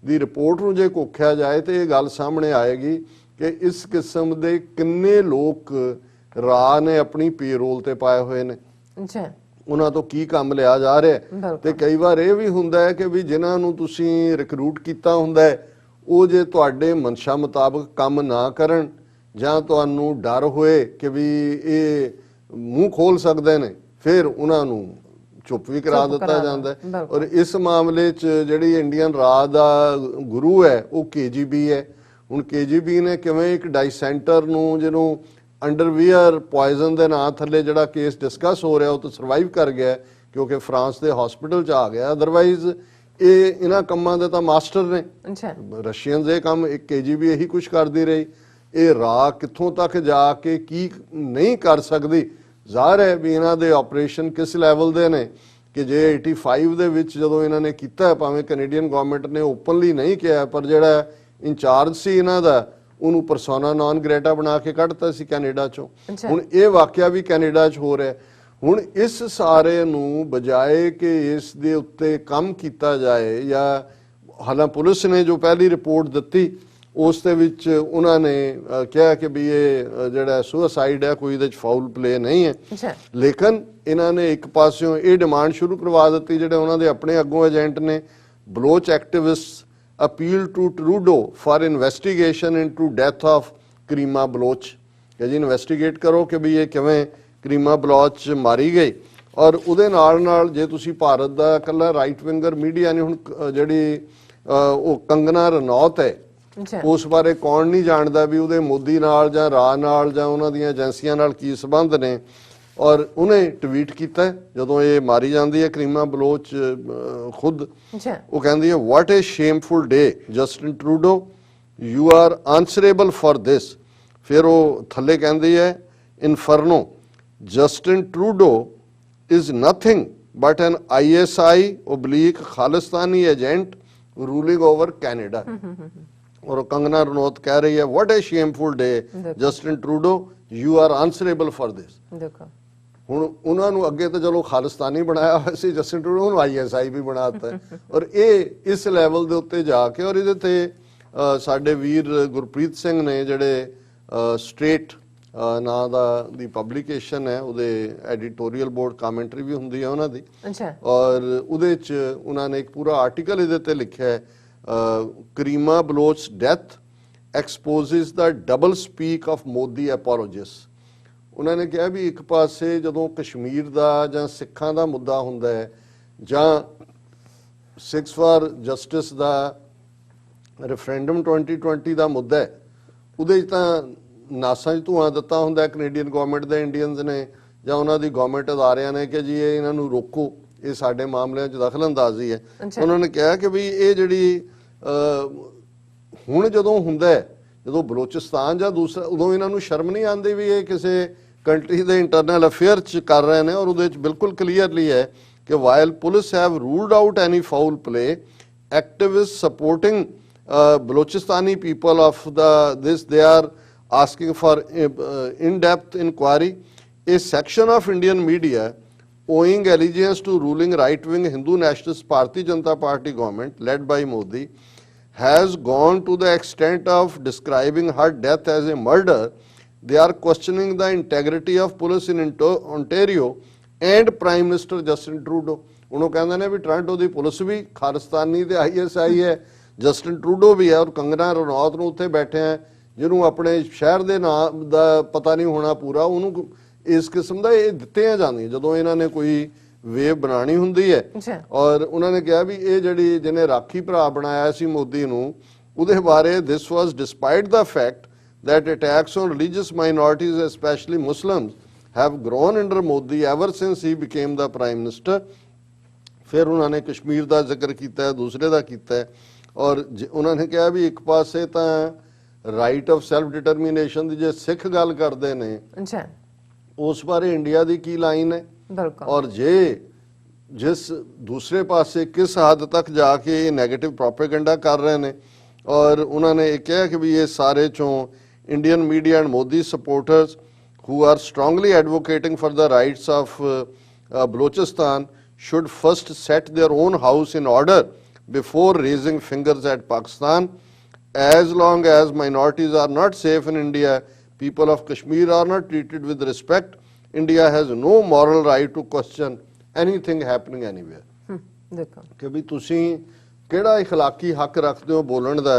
ਦੀ ਰਿਪੋਰਟ ਨੂੰ ਜੇ ਘੋਖਿਆ ਜਾਏ ਤੇ ਇਹ ਗੱਲ ਸਾਹਮਣੇ ਆਏਗੀ ਕਿ ਇਸ ਕਿਸਮ ਦੇ ਕਿੰਨੇ ਲੋਕ ਰਾਹ ਨੇ ਆਪਣੀ ਪੇਰੋਲ ਤੇ ਪਾਏ ਹੋਏ ਨੇ, ਉਹਨਾਂ ਤੋਂ ਕੀ ਕੰਮ ਲਿਆ ਜਾ ਰਿਹਾ। ਤੇ ਕਈ ਵਾਰ ਇਹ ਵੀ ਹੁੰਦਾ ਹੈ ਕਿ ਵੀ ਜਿਨ੍ਹਾਂ ਨੂੰ ਤੁਸੀਂ ਰਿਕਰੂਟ ਕੀਤਾ ਹੁੰਦਾ ਹੈ, ਉਹ ਜੇ ਤੁਹਾਡੇ ਮਨਸ਼ਾ ਮੁਤਾਬਕ ਕੰਮ ਨਾ ਕਰਨ ਜਾਂ ਤੁਹਾਨੂੰ ਡਰ ਹੋਏ ਕਿ ਵੀ ਇਹ ਮੂੰਹ ਖੋਲ ਸਕਦੇ ਨੇ, ਫਿਰ ਉਹਨਾਂ ਨੂੰ ਚੁੱਪ ਵੀ ਕਰਾ ਦਿੱਤਾ ਜਾਂਦਾ ਹੈ। ਔਰ ਇਸ ਮਾਮਲੇ 'ਚ ਜਿਹੜੀ ਇੰਡੀਅਨ ਰਾਜ ਦਾ ਗੁਰੂ ਹੈ ਉਹ KGB ਹੈ। ਹੁਣ KGB ਨੇ ਕਿਵੇਂ ਇੱਕ ਡਾਈਸੈਂਟਰ ਨੂੰ, ਜਿਹਨੂੰ ਅੰਡਰਵੀਅਰ ਪੋਇਜ਼ਨ ਦੇ ਨਾਂ ਥੱਲੇ ਜਿਹੜਾ ਕੇਸ ਡਿਸਕਸ ਹੋ ਰਿਹਾ, ਉਹ ਤਾਂ ਸਰਵਾਈਵ ਕਰ ਗਿਆ ਕਿਉਂਕਿ ਫਰਾਂਸ ਦੇ ਹਸਪੀਟਲ 'ਚ ਆ ਗਿਆ। ਅਦਰਵਾਈਜ਼ ਇਹ ਇਹਨਾਂ ਕੰਮਾਂ ਦੇ ਤਾਂ ਮਾਸਟਰ ਨੇ ਰਸ਼ੀਅਨਸ। ਇਹ ਕੰਮ ਇੱਕ KGB ਇਹੀ ਕੁਝ ਕਰਦੀ ਰਹੀ। ਇਹ ਰਾਹ ਕਿੱਥੋਂ ਤੱਕ ਜਾ ਕੇ ਕੀ ਨਹੀਂ ਕਰ ਸਕਦੀ, ਜ਼ਾਹਰ ਹੈ ਵੀ ਇਹਨਾਂ ਦੇ ਆਪਰੇਸ਼ਨ ਕਿਸ ਲੈਵਲ ਦੇ ਨੇ ਕਿ ਜੇ 85 ਦੇ ਵਿੱਚ ਜਦੋਂ ਇਹਨਾਂ ਨੇ ਕੀਤਾ, ਭਾਵੇਂ ਕੈਨੇਡੀਅਨ ਗਵਰਨਮੈਂਟ ਨੇ ਓਪਨਲੀ ਨਹੀਂ ਕਿਹਾ, ਪਰ ਜਿਹੜਾ ਇੰਚਾਰਜ ਸੀ ਇਹਨਾਂ ਦਾ ਉਹਨੂੰ ਪਰਸੋਨਾ ਨਾਨ ਗ੍ਰੇਟਾ ਬਣਾ ਕੇ ਕੱਢਤਾ ਸੀ ਕੈਨੇਡਾ 'ਚੋਂ। ਹੁਣ ਇਹ ਵਾਕਿਆ ਵੀ ਕੈਨੇਡਾ 'ਚ ਹੋ ਰਿਹਾ। ਹੁਣ ਇਸ ਸਾਰੇ ਨੂੰ ਬਜਾਏ ਕਿ ਇਸ ਦੇ ਉੱਤੇ ਕੰਮ ਕੀਤਾ ਜਾਏ, ਜਾਂ ਹਾਲਾਂ ਪੁਲਿਸ ਨੇ ਜੋ ਪਹਿਲੀ ਰਿਪੋਰਟ ਦਿੱਤੀ ਉਸ ਦੇ ਵਿੱਚ ਉਹਨਾਂ ਨੇ ਕਿਹਾ ਕਿ ਵੀ ਇਹ ਜਿਹੜਾ ਸੁਸਾਈਡ ਹੈ, ਕੋਈ ਇਹਦੇ 'ਚ ਫਾਊਲ ਪਲੇ ਨਹੀਂ ਹੈ। ਲੇਕਿਨ ਇਹਨਾਂ ਨੇ ਇੱਕ ਪਾਸਿਓਂ ਇਹ ਡਿਮਾਂਡ ਸ਼ੁਰੂ ਕਰਵਾ ਦਿੱਤੀ, ਜਿਹੜੇ ਉਹਨਾਂ ਦੇ ਆਪਣੇ ਅੱਗੋਂ ਏਜੰਟ ਨੇ, Baloch activist appeal to Trudeau for investigation into death of Karima Baloch, ਕਿ ਜੀ ਇਨਵੈਸਟੀਗੇਟ ਕਰੋ ਕਿ ਵੀ ਇਹ ਕਿਵੇਂ ਕਰੀਮਾ ਬਲੋਚ ਮਾਰੀ ਗਈ। ਔਰ ਉਹਦੇ ਨਾਲ ਨਾਲ ਜੇ ਤੁਸੀਂ ਭਾਰਤ ਦਾ ਇਕੱਲਾ ਰਾਈਟ ਵਿੰਗਰ ਮੀਡੀਆ ਨੇ, ਹੁਣ ਜਿਹੜੀ ਉਹ ਕੰਗਨਾ ਰਣੌਤ ਹੈ, ਉਸ ਬਾਰੇ ਕੌਣ ਨਹੀਂ ਜਾਣਦਾ ਵੀ ਉਹਦੇ ਮੋਦੀ ਨਾਲ ਜਾਂ ਰਾਹ ਨਾਲ ਜਾਂ ਉਹਨਾਂ ਦੀਆਂ ਏਜੰਸੀਆਂ ਨਾਲ ਕੀ ਸੰਬੰਧ ਨੇ। ਔਰ ਉਹਨੇ ਟਵੀਟ ਕੀਤਾ ਜਦੋਂ ਇਹ ਮਾਰੀ ਜਾਂਦੀ ਹੈ ਕਰੀਮਾ ਬਲੋਚ ਖੁਦ, ਉਹ ਕਹਿੰਦੀ ਹੈ what a shameful day Justin Trudeau, you are answerable for this. ਫਿਰ ਉਹ ਥੱਲੇ ਕਹਿੰਦੀ ਹੈ inferno. Justin Trudeau is nothing but an ISI / Khalistani agent ruling over Canada. और कंगना रनौत कह रही है what a shameful day Justin Trudeau you are answerable for this. देखो ਹੁਣ ਉਹਨਾਂ ਨੂੰ ਅੱਗੇ ਤਾਂ ਚਲੋ ਖਾਲਿਸਤਾਨੀ ਬਣਾਇਆ ਹੋਇਆ ਸੀ ਜਸਟਿਨ ਟਰੂਡੋ ਨੂੰ ISI ਵੀ ਬਣਾਤਾ ਔਰ ਇਹ ਇਸ ਲੈਵਲ ਦੇ ਉੱਤੇ ਜਾ ਕੇ ਔਰ ਇਹਦੇ ਤੇ ਸਾਡੇ ਵੀਰ ਗੁਰਪ੍ਰੀਤ ਸਿੰਘ ਨੇ ਜਿਹੜੇ ਸਟ੍ਰੇਟ ਨਾਂ ਦਾ ਦੀ ਪਬਲੀਕੇਸ਼ਨ ਹੈ ਉਹਦੇ ਐਡੀਟੋਰੀਅਲ ਬੋਰਡ ਕਮੈਂਟਰੀ ਵੀ ਹੁੰਦੀ ਹੈ ਉਹਨਾਂ ਦੀ ਔਰ ਉਹਦੇ 'ਚ ਉਹਨਾਂ ਨੇ ਇੱਕ ਪੂਰਾ ਆਰਟੀਕਲ ਇਹਦੇ ਤੇ ਲਿਖਿਆ ਹੈ Karima Baloch death exposes the double speak of Modi apologist. ਉਹਨਾਂ ਨੇ ਕਿਹਾ ਵੀ ਇੱਕ ਪਾਸੇ ਜਦੋਂ ਕਸ਼ਮੀਰ ਦਾ ਜਾਂ ਸਿੱਖਾਂ ਦਾ ਮੁੱਦਾ ਹੁੰਦਾ ਹੈ ਜਾਂ Sikhs for justice the referendum 2020 ਦਾ ਮੁੱਦਾ ਹੈ ਉਹਦੇ 'ਚ ਤਾਂ ਨਾਸਾਂ 'ਚ ਧੂਆਂ ਦਿੱਤਾ ਹੁੰਦਾ ਕੈਨੇਡੀਅਨ ਗਵਰਨਮੈਂਟ ਦੇ ਇੰਡੀਅਨਸ ਨੇ ਜਾਂ ਉਹਨਾਂ ਦੀ ਗਵਰਨਮੈਂਟ ਅਦਾਰਿਆਂ ਨੇ ਕਿ ਜੀ ਇਹ ਇਹਨਾਂ ਨੂੰ ਰੋਕੋ ਇਹ ਸਾਡੇ ਮਾਮਲਿਆਂ 'ਚ ਦਖਲਅੰਦਾਜ਼ੀ ਹੈ। ਉਹਨਾਂ ਨੇ ਕਿਹਾ ਕਿ ਵੀ ਇਹ ਜਿਹੜੀ ਹੁਣ ਜਦੋਂ ਹੁੰਦਾ ਹੈ ਜਦੋਂ ਬਲੋਚਿਸਤਾਨ ਜਾਂ ਦੂਸਰਾ ਉਦੋਂ ਇਹਨਾਂ ਨੂੰ ਸ਼ਰਮ ਨਹੀਂ ਆਉਂਦੀ ਵੀ ਇਹ ਕਿਸੇ ਕੰਟਰੀ ਦੇ ਇੰਟਰਨਲ ਅਫੇਅਰ 'ਚ ਕਰ ਰਹੇ ਨੇ ਔਰ ਉਹਦੇ 'ਚ ਬਿਲਕੁਲ ਕਲੀਅਰਲੀ ਹੈ ਕਿ while police have ruled out any foul play activist supporting Balochistani people of this they are asking for in-depth inquiry. A section of Indian media owing allegiance to ruling right-wing Hindu nationalist Bharatiya Janata Party government led by Modi has gone to the extent of describing her death as a murder. They are questioning the integrity of police in Ontario and Prime Minister Justin Trudeau. ਉਹਨੂੰ ਕਹਿੰਦੇ ਨੇ ਵੀ Toronto ਦੀ police ਵੀ ਖਾਲਿਸਤਾਨੀ ਤੇ ISI ਹੈ Justin Trudeau ਵੀ ਹੈ ਔਰ ਕੰਗਨਾ ਰਣੌਤ ਨੂੰ ਉੱਥੇ ਬੈਠੇ ਹੈ ਜਿਹਨੂੰ ਆਪਣੇ ਸ਼ਹਿਰ ਦੇ ਨਾਮ ਦਾ ਪਤਾ ਨਹੀਂ ਹੋਣਾ ਪੂਰਾ ਉਹਨੂੰ ਇਸ ਕਿਸਮ ਦਾ ਇਹ ਦਿੱਤੀਆਂ ਜਾਂਦੀਆਂ ਜਦੋਂ ਇਹਨਾਂ ਨੇ ਕੋਈ ਵੇਵ ਬਣਾਣੀ ਹੁੰਦੀ ਹੈ। ਔਰ ਉਹਨਾਂ ਨੇ ਕਿਹਾ ਵੀ ਇਹ ਜਿਹੜੀ ਜਿਹਨੇ ਰਾਖੀ ਭਰਾ ਬਣਾਇਆ ਸੀ ਮੋਦੀ ਨੂੰ ਉਹਦੇ ਬਾਰੇ this was despite the fact that attacks on religious minorities especially Muslims have grown under Modi ever since he became the prime minister। ਫਿਰ ਉਹਨਾਂ ਨੇ ਕਸ਼ਮੀਰ ਦਾ ਜ਼ਿਕਰ ਕੀਤਾ ਦੂਸਰੇ ਦਾ ਕੀਤਾ ਔਰ ਉਹਨਾਂ ਨੇ ਕਿਹਾ ਵੀ ਇੱਕ ਪਾਸੇ ਤਾਂ ਰਾਈਟ ਆਫ ਸੈਲਫ ਡਿਟਰਮੀਨੇਸ਼ਨ ਦੀ ਜੇ ਸਿੱਖ ਗੱਲ ਕਰਦੇ ਨੇ ਉਸ ਬਾਰੇ ਇੰਡੀਆ ਦੀ ਕੀ ਲਾਈਨ ਹੈ ਔਰ ਜੇ ਜਿਸ ਦੂਸਰੇ ਪਾਸੇ ਕਿਸ ਹੱਦ ਤੱਕ ਜਾ ਕੇ ਇਹ ਨੈਗੇਟਿਵ ਪ੍ਰੋਪੇਗੈਂਡਾ ਕਰ ਰਹੇ ਨੇ ਔਰ ਉਹਨਾਂ ਨੇ ਇਹ ਕਿਹਾ ਕਿ ਵੀ ਇਹ ਸਾਰੇ ਚੋਂ Indian media and Modi supporters who are strongly advocating for the rights of Balochistan should first set their own house in order before raising fingers at Pakistan. As long as minorities are not safe in India, people of Kashmir are not treated with respect, India has no moral right to question anything happening anywhere. ਕਿ ਵੀ ਤੁਸੀਂ ਕਿਹੜਾ ਇਖਲਾਕੀ ਹੱਕ ਰੱਖਦੇ ਹੋ ਬੋਲਣ ਦਾ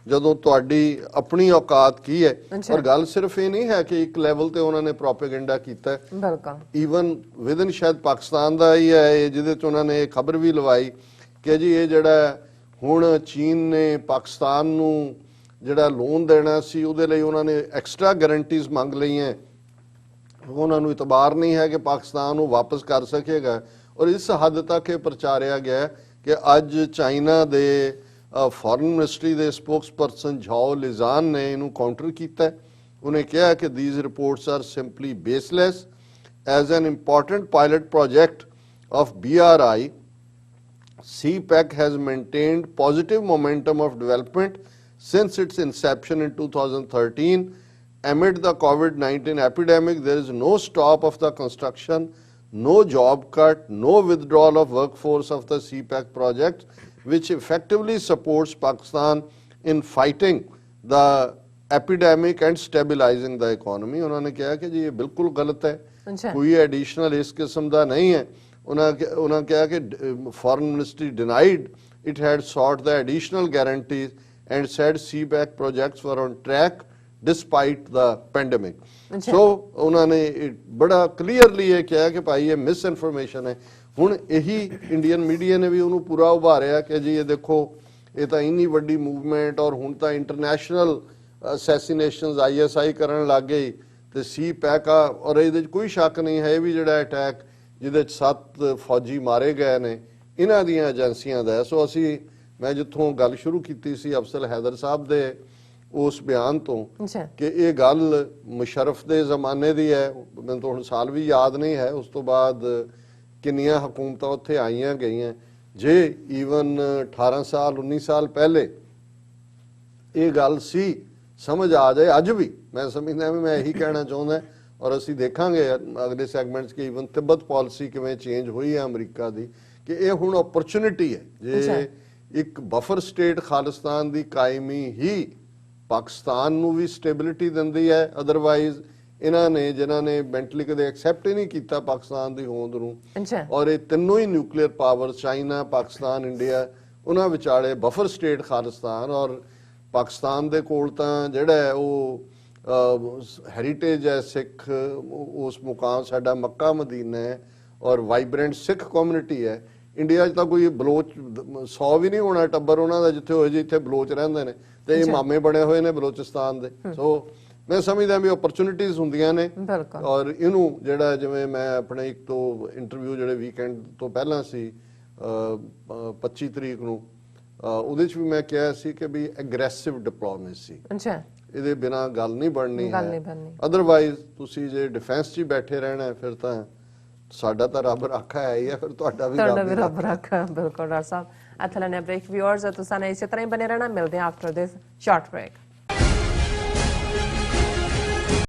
ਜਦੋਂ ਤੁਹਾਡੀ ਆਪਣੀ ਔਕਾਤ ਕੀ ਹੈ ਔਰ ਗੱਲ ਸਿਰਫ ਇਹ ਨਹੀਂ ਹੈ ਕਿ ਇੱਕ ਲੈਵਲ ਤੇ ਉਹਨਾਂ ਨੇ ਪ੍ਰੋਪੇਗੈਂਡਾ ਕੀਤਾ ਹੈ ਈਵਨ ਵਿਦਨ ਸ਼ਾਇਦ ਪਾਕਿਸਤਾਨ ਦਾ ਹੀ ਹੈ ਜਿਹਦੇ ਚ ਉਹਨਾਂ ਨੇ ਇਹ ਖਬਰ ਵੀ ਲਵਾਈ ਕਿ ਜੀ ਇਹ ਜਿਹੜਾ ਹੁਣ ਚੀਨ ਨੇ ਪਾਕਿਸਤਾਨ ਨੂੰ ਜਿਹੜਾ ਲੋਨ ਦੇਣਾ ਸੀ ਉਹਦੇ ਲਈ ਉਹਨਾਂ ਨੇ ਐਕਸਟਰਾ ਗਾਰੰਟੀਜ਼ ਮੰਗ ਲਈਆਂ ਉਹਨਾਂ ਨੂੰ ਇਤਬਾਰ ਨਹੀਂ ਹੈ ਕਿ ਪਾਕਿਸਤਾਨ ਉਹ ਵਾਪਸ ਕਰ ਸਕੇਗਾ ਔਰ ਇਸ ਹੱਦ ਤੱਕ ਇਹ ਪ੍ਰਚਾਰਿਆ ਗਿਆ ਕਿ ਅੱਜ ਚਾਈਨਾ ਦੇ ਫੋਰਨ ਮਿਨਿਸਟਰੀ ਦੇ ਸਪੋਕਸਪਰਸਨ ਝਾਓ ਲਿਜ਼ਾਨ ਨੇ ਇਹਨੂੰ ਕਾਊਂਟਰ ਕੀਤਾ ਉਹਨੇ ਕਿਹਾ ਕਿ these reports are simply baseless as an important pilot project of BRI CPEC has maintained positive momentum of development since its inception in 2013 amid the COVID-19 epidemic there is no stop of the construction no job cut no withdrawal of workforce of the CPEC project which effectively supports Pakistan in fighting the epidemic and stabilizing the economy। उन्होंने कहा कि जी ये बिल्कुल गलत है कोई additional इस किस्म का नहीं है उन्होंने कहा कि foreign ministry denied it had sought the additional guarantees and said CPEC projects were on track despite the pandemic। so उन्होंने बड़ा clearly ये कहा कि भाई ये misinformation है ਹੁਣ ਇਹੀ ਇੰਡੀਅਨ ਮੀਡੀਆ ਨੇ ਵੀ ਉਹਨੂੰ ਪੂਰਾ ਉਭਾਰਿਆ ਕਿ ਜੀ ਇਹ ਦੇਖੋ ਇਹ ਤਾਂ ਇੰਨੀ ਵੱਡੀ ਮੂਵਮੈਂਟ ਔਰ ਹੁਣ ਤਾਂ ਇੰਟਰਨੈਸ਼ਨਲ ਅਸੈਸੀਨੇਸ਼ਨਸ ISI ਕਰਨ ਲੱਗ ਗਈ ਤੇ CPEC ਆ ਔਰ ਇਹਦੇ 'ਚ ਕੋਈ ਸ਼ੱਕ ਨਹੀਂ ਹੈ ਇਹ ਵੀ ਜਿਹੜਾ ਅਟੈਕ ਜਿਹਦੇ 'ਚ 7 ਫੌਜੀ ਮਾਰੇ ਗਏ ਨੇ ਇਹਨਾਂ ਦੀਆਂ ਏਜੰਸੀਆਂ ਦਾ ਸੋ ਅਸੀਂ ਮੈਂ ਜਿੱਥੋਂ ਗੱਲ ਸ਼ੁਰੂ ਕੀਤੀ ਸੀ ਅਫਸਲ ਹੈਦਰ ਸਾਹਿਬ ਦੇ ਉਸ ਬਿਆਨ ਤੋਂ ਕਿ ਇਹ ਗੱਲ ਮੁਸ਼ਰਫ ਦੇ ਜ਼ਮਾਨੇ ਦੀ ਹੈ। ਮੈਨੂੰ ਤਾਂ ਹੁਣ ਸਾਲ ਵੀ ਯਾਦ ਨਹੀਂ ਹੈ, ਉਸ ਤੋਂ ਬਾਅਦ ਕਿੰਨੀਆਂ ਹਕੂਮਤਾਂ ਉੱਥੇ ਆਈਆਂ ਗਈਆਂ। ਜੇ ਈਵਨ 18 ਸਾਲ 19 ਸਾਲ ਪਹਿਲੇ ਇਹ ਗੱਲ ਸੀ ਸਮਝ ਆ ਜਾਏ ਅੱਜ ਵੀ, ਮੈਂ ਸਮਝਦਾ ਵੀ ਮੈਂ ਇਹੀ ਕਹਿਣਾ ਚਾਹੁੰਦਾ। ਔਰ ਅਸੀਂ ਦੇਖਾਂਗੇ ਅਗਲੇ ਸੈਗਮੈਂਟਸ ਕਿ ਈਵਨ ਤਿੱਬਤ ਪਾਲਿਸੀ ਕਿਵੇਂ ਚੇਂਜ ਹੋਈ ਹੈ ਅਮਰੀਕਾ ਦੀ, ਕਿ ਇਹ ਹੁਣ ਓਪਰਚੁਨਿਟੀ ਹੈ। ਜੇ ਇੱਕ ਬਫਰ ਸਟੇਟ ਖਾਲਿਸਤਾਨ ਦੀ ਕਾਇਮੀ ਹੀ ਪਾਕਿਸਤਾਨ ਨੂੰ ਵੀ ਸਟੇਬਿਲਿਟੀ ਦਿੰਦੀ ਹੈ, ਅਦਰਵਾਈਜ਼ ਇਹਨਾਂ ਨੇ ਜਿਨ੍ਹਾਂ ਨੇ ਮੈਂਟਲੀ ਕਦੇ ਐਕਸੈਪਟ ਹੀ ਨਹੀਂ ਕੀਤਾ ਪਾਕਿਸਤਾਨ ਦੀ ਹੋਂਦ ਨੂੰ, ਔਰ ਇਹ ਤਿੰਨੋਂ ਹੀ nuclear power China, Pakistan, India, ਉਹਨਾਂ ਵਿਚਾਲੇ ਬਫਰ ਸਟੇਟ ਖਾਲਿਸਤਾਨ। ਔਰ ਪਾਕਿਸਤਾਨ ਦੇ ਕੋਲ ਤਾਂ ਜਿਹੜਾ ਉਹ ਹੈਰੀਟੇਜ ਹੈ ਸਿੱਖ, ਉਸ ਮੁਕਾਮ ਸਾਡਾ ਮੱਕਾ ਮਦੀਨਾ ਹੈ ਔਰ ਵਾਈਬ੍ਰੈਂਟ ਸਿੱਖ ਕਮਿਊਨਿਟੀ ਹੈ। ਇੰਡੀਆ 'ਚ ਤਾਂ ਕੋਈ ਬਲੋਚ 100 ਵੀ ਨਹੀਂ ਹੋਣਾ ਟੱਬਰ ਉਹਨਾਂ ਦਾ ਜਿੱਥੇ ਹੋਏ ਜੀ ਇੱਥੇ ਬਲੋਚ ਰਹਿੰਦੇ ਨੇ, ਤੇ ਇਹ ਮਾਮੇ ਬਣੇ ਹੋਏ ਨੇ ਬਲੋਚਿਸਤਾਨ ਦੇ। ਸੋ ਮੈਂ ਸਮਝਦਾ ਵੀ ਓਪਰਚੁਨਿਟੀਜ਼ ਹੁੰਦੀਆਂ ਨੇ। ਔਰ ਇਹਨੂੰ ਜਿਹੜਾ ਜਿਵੇਂ ਮੈਂ ਆਪਣੇ ਇੱਕ ਤੋਂ ਇੰਟਰਵਿਊ ਜਿਹੜੇ ਵੀਕਐਂਡ ਤੋਂ ਪਹਿਲਾਂ ਸੀ 25 ਤਰੀਕ ਨੂੰ, ਉਹਦੇ 'ਚ ਵੀ ਮੈਂ ਕਿਹਾ ਸੀ ਕਿ ਵੀ ਐਗਰੈਸਿਵ ਡਿਪਲੋਮੇਸੀ, ਇਹਦੇ ਬਿਨਾਂ ਗੱਲ ਨਹੀਂ ਬਣਨੀ ਹੈ। ਅਦਰਵਾਈਜ਼ ਤੁਸੀਂ ਜੇ ਡਿਫੈਂਸ 'ਚ ਹੀ ਬੈਠੇ ਰਹਿਣਾ ਫਿਰ ਤਾਂ ਸਾਡਾ ਤਾਂ ਰੱਬ ਰਾਖਾ ਹੈ ਹੀ ਹੈ, ਫਿਰ ਤੁਹਾਡਾ ਵੀ ਰੱਬ ਰਾਖਾ। ਬਿਲਕੁਲ ਡਾਕਟਰ ਸਾਹਿਬ, ਇੱਥੇ ਲੈਣੇ ਬ੍ਰੇਕ। ਵਿਊਅਰਸ ਤੁਸੀਂ ਇਸੇ ਤਰ੍ਹਾਂ ਹੀ ਬਣੇ ਰਹਿਣਾ, ਮਿਲਦੇ ਹਾਂ ਆਫਟਰ ਦਿਸ ਸ਼ਾਰਟ ਬ੍ਰੇਕ।